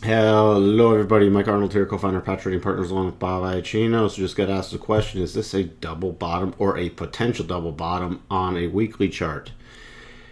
Hello everybody, Mike Arnold here, co-founder of Pat Trading Partners along with Bob Iacchino. So just got asked the question, is this a double bottom or a potential double bottom on a weekly chart?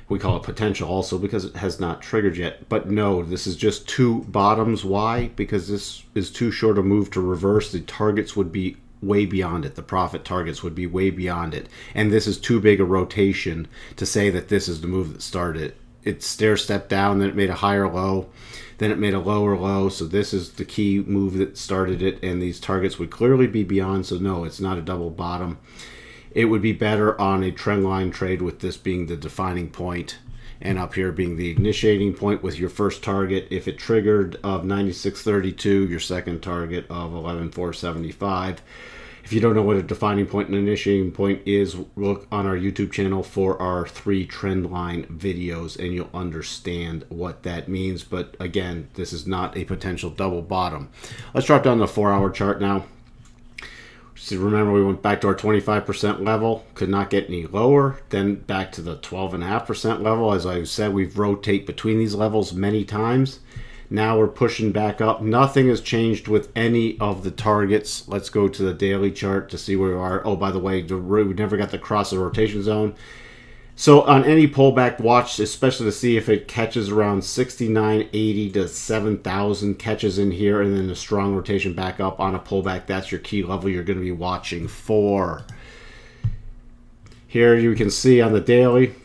We call it potential also because it has not triggered yet. But no, this is just two bottoms. Why? Because this is too short a move to reverse. The targets would be way beyond it. The profit targets would be way beyond it. And this is too big a rotation to say that this is the move that started it. It stair-stepped down, then it made a higher low, then it made a lower low. So this is the key move that started it, and these targets would clearly be beyond. So no, it's not a double bottom. It would be better on a trend line trade, with this being the defining point and up here being the initiating point with your first target. If it triggered of 96.32, your second target of 11.475. If you don't know what a defining point and initiating point is, look on our YouTube channel for our 3 trend line videos and you'll understand what that means. But again, this is not a potential double bottom. Let's drop down the 4-hour chart now. So remember, we went back to our 25% level, could not get any lower, then back to the 12.5% level. As I said, we've rotated between these levels many times. Now we're pushing back up. Nothing has changed with any of the targets. Let's go to the daily chart to see where we are. Oh, by the way, we never got to cross the rotation zone. So on any pullback, watch especially to see if it catches around 69.80 to 7,000, catches in here, and then a strong rotation back up on a pullback. That's your key level you're going to be watching for. Here you can see on the daily,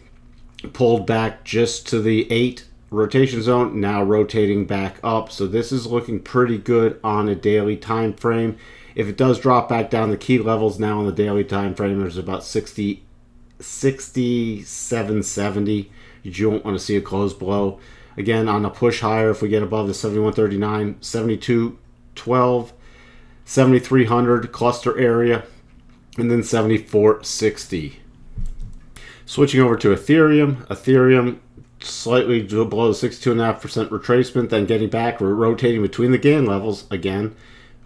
pulled back just to the 8 rotation zone, now rotating back up. So this is looking pretty good on a daily time frame. If it does drop back down, the key levels now on the daily time frame, there's about 67.70. You don't want to see a close below. Again, on a push higher, if we get above the 71.39, 72.12, 7300 cluster area, and then 74.60. Switching over to Ethereum slightly below the 62.5% retracement, then getting back, we're rotating between the gain levels again,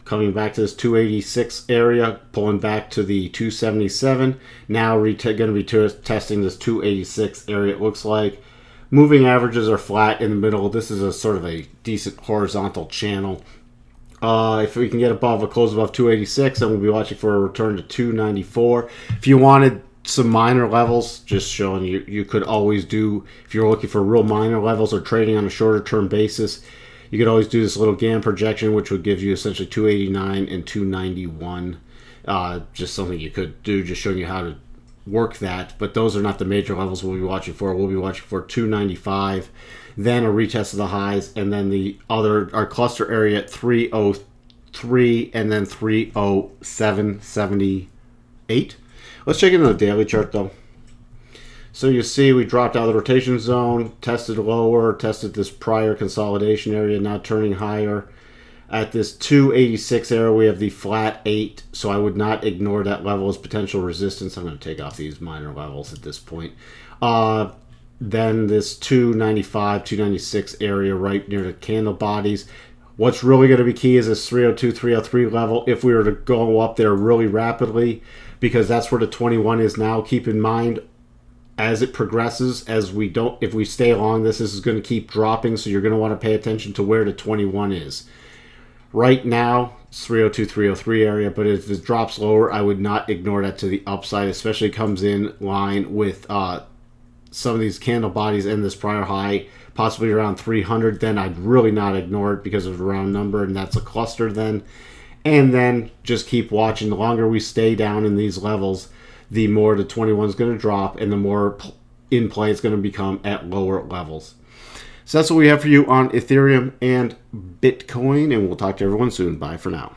coming back to this 286 area, pulling back to the 277. Now we're going to be testing this 286 area. It looks like moving averages are flat in the middle. This is a sort of a decent horizontal channel. If we can get above a close above 286, then we'll be watching for a return to 294. If you wanted some minor levels, just showing you could always do, if you're looking for real minor levels or trading on a shorter term basis, you could always do this little GAN projection, which would give you essentially 289 and 291. Just something you could do, just showing you how to work that. But those are not the major levels we'll be watching for. We'll be watching for 295, then a retest of the highs, and then our cluster area at 303, and then 307.78. Let's check into the daily chart though. So you see we dropped out of the rotation zone, tested lower, tested this prior consolidation area, now turning higher. At this 286 area, we have the flat 8, so I would not ignore that level as potential resistance. I'm going to take off these minor levels at this point. Then this 295, 296 area right near the candle bodies. What's really going to be key is this 302, 303 level. If we were to go up there really rapidly, because that's where the 21 is now. Keep in mind, as it progresses, if we stay along this is going to keep dropping, so you're going to want to pay attention to where the 21 is. Right now, it's 302, 303 area, but if it drops lower, I would not ignore that to the upside, especially comes in line with some of these candle bodies and this prior high, possibly around 300, then I'd really not ignore it because of the round number, and that's a cluster then. And then just keep watching. The longer we stay down in these levels, the more the 21 is going to drop and the more in play it's going to become at lower levels. So that's what we have for you on Ethereum and Bitcoin, and we'll talk to everyone soon. Bye for now.